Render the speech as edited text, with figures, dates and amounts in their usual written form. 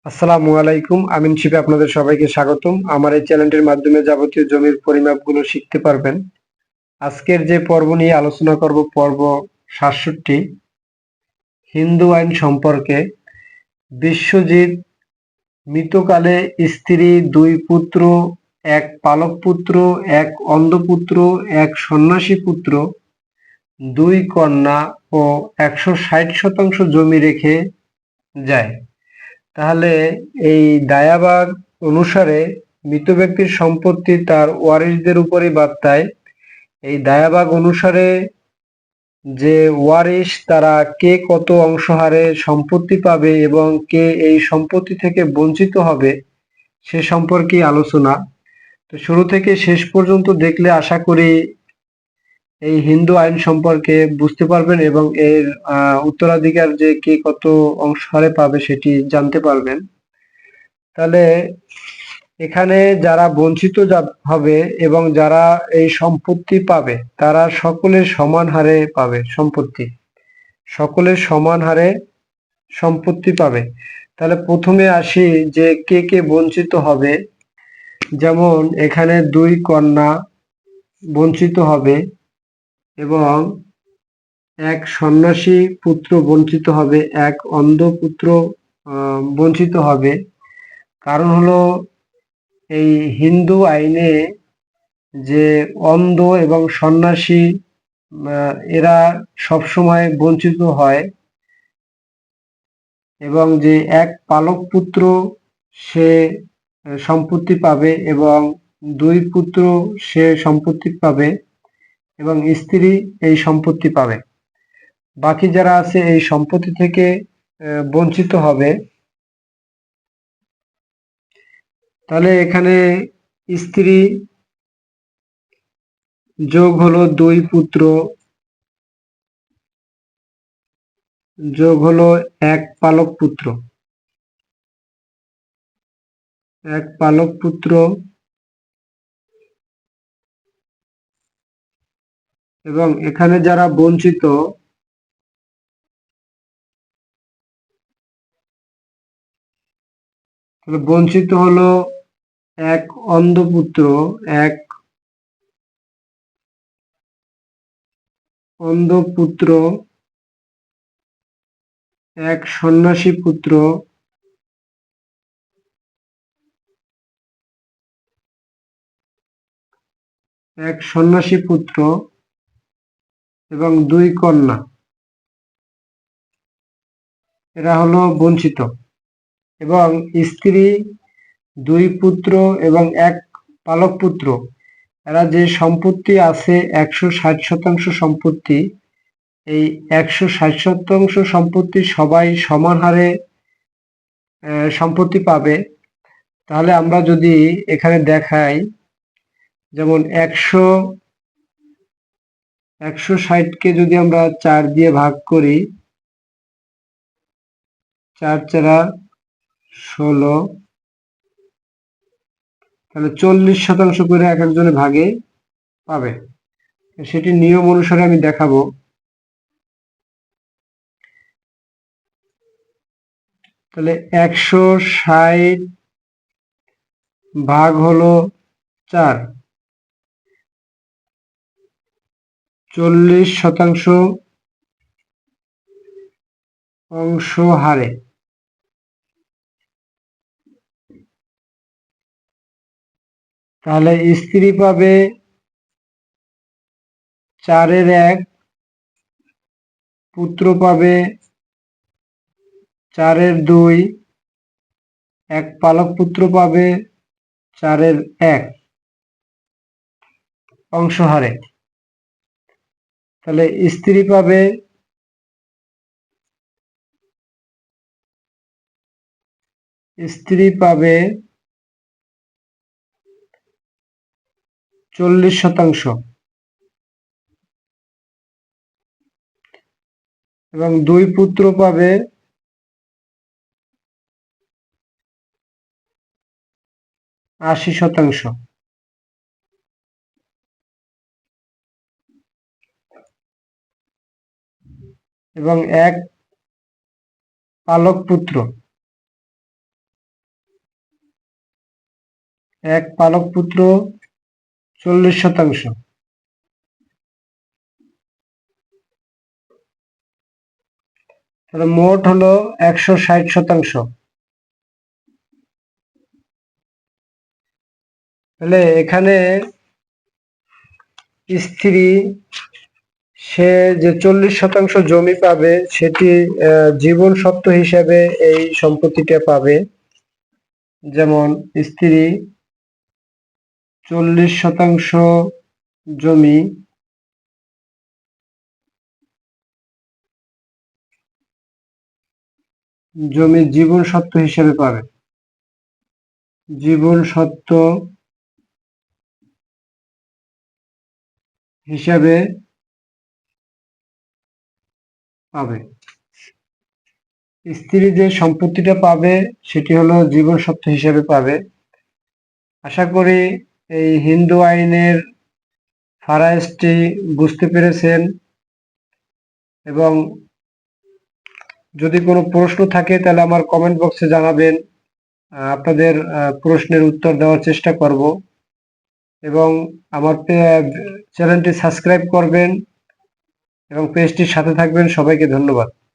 আসসালামু আলাইকুম। আমিন শিপে আপনাদের সবাইকে স্বাগতম। আমার এই চ্যানেলটির মাধ্যমে যাবতীয় জমির পরিমাপগুলো শিখতে পারবেন। আজকের যে পর্ব নিয়ে আলোচনা করব, পর্ব ৬৭, হিন্দু আইন সম্পর্কে। বিশ্বজিৎ মৃতকালে স্ত্রী, দুই পুত্র, এক পালক পুত্র, এক অন্ধপুত্র, এক সন্ন্যাসী পুত্র, দুই কন্যা ও ১৬০ শতাংশ জমি রেখে যায়। তাহলে এই দায়াভাগ অনুসারে মৃত ব্যক্তির সম্পত্তি তার ওয়ারিশদের উপরই বর্তায়। এই দায়াভাগ অনুসারে যে ওয়ারিশ তারা কে কত অংশ হারে সম্পত্তি পাবে এবং কে এই সম্পত্তি থেকে বঞ্চিত হবে সে সম্পর্কে আলোচনা। তো শুরু থেকে শেষ পর্যন্ত দেখলে আশা করি এই হিন্দু আইন সম্পর্কে বুঝতে পারবেন এবং এর উত্তরাধিকার যে কে কত অংশ হারে পাবে সেটি জানতে পারবেন। তাহলে এখানে যারা বঞ্চিত হবে এবং যারা এই সম্পত্তি পাবে তারা সকলে সমান হারে পাবে সম্পত্তি, সকলে সমান হারে সম্পত্তি পাবে। তাহলে প্রথমে আসি যে কে কে বঞ্চিত হবে। যেমন এখানে দুই কন্যা বঞ্চিত হবে এবং এক সন্ন্যাসী পুত্র বঞ্চিত হবে, এক অন্ধ পুত্র বঞ্চিত হবে। কারণ হলো এই হিন্দু আইনে যে অন্ধ এবং সন্ন্যাসী এরা সবসময় বঞ্চিত হয় এবং যে এক পালক পুত্র সে সম্পত্তি পাবে এবং দুই পুত্র সে সম্পত্তি পাবে এবং স্ত্রী এই সম্পত্তি পাবে। বাকি যারা আছে এই সম্পত্তি থেকে বঞ্চিত হবে। তাহলে এখানে স্ত্রী যোগ হলো দুই পুত্র যোগ হলো এক পালক পুত্র, এক পালক পুত্র এবং এখানে যারা বঞ্চিত বঞ্চিত হলো এক অন্ধ পুত্র, এক অন্ধ পুত্র, এক সন্ন্যাসী পুত্র, এক সন্ন্যাসী পুত্র এবং দুই কন্যা, এরা হলো বঞ্চিত। এবং স্ত্রী, দুই পুত্র এবং এক পালক পুত্র, এরা যে সম্পত্তি আছে ১৬০ শতাংশ সম্পত্তি, এই ১৬০ শতাংশ সম্পত্তি সবাই সমান হারে সম্পত্তি পাবে। তাহলে আমরা যদি এখানে দেখাই, যেমন ১৬০কে যদি আমরা ৪ দিয়ে ভাগ করি, ৪ চারা ১৬, তাহলে ৪০ শতাংশ করে এক একজনে ভাগে পাবে। সেটি নিয়ম অনুসারে আমি দেখাবো। তাহলে ১৬০ ভাগ হলো ৪, ৪০ শতাংশ অংশ হারে। তাহলে স্ত্রী পাবে ৪/১, পুত্র পাবে ৪/২, এক পালক পুত্র পাবে ৪/১ অংশ হারে। তাহলে স্ত্রী পাবে ৪০ শতাংশ এবং দুই পুত্র পাবে ৮০ শতাংশ এবং এক পালক পুত্র এক পালক পুত্র 40%, তাহলে মোট হলো 160%। তাহলে এখানে স্ত্রী সে যে 40% জমি পাবে সেটি জীবন সত্ত্ব হিসাবে এই সম্পত্তিটা পাবে। যেমন স্ত্রী 40% জমি জীবন সত্ত্ব হিসেবে পাবে, জীবন সত্ত্ব হিসাবে পাবে। স্ত্রী যে সম্পত্তিটা পাবে সেটি হলো জীবন সত্ত্ব হিসেবে পাবে। আশা করি এই হিন্দু আইনের ফারাইজটি বুঝতে পেরেছেন, এবং যদি কোনো প্রশ্ন থাকে তাহলে আমার কমেন্ট বক্সে জানাবেন। আপনাদের প্রশ্নের উত্তর দেওয়ার চেষ্টা করব, এবং আমার চ্যানেলটি সাবস্ক্রাইব করবেন এবং পেজটির সাথে থাকবেন। সবাইকে ধন্যবাদ।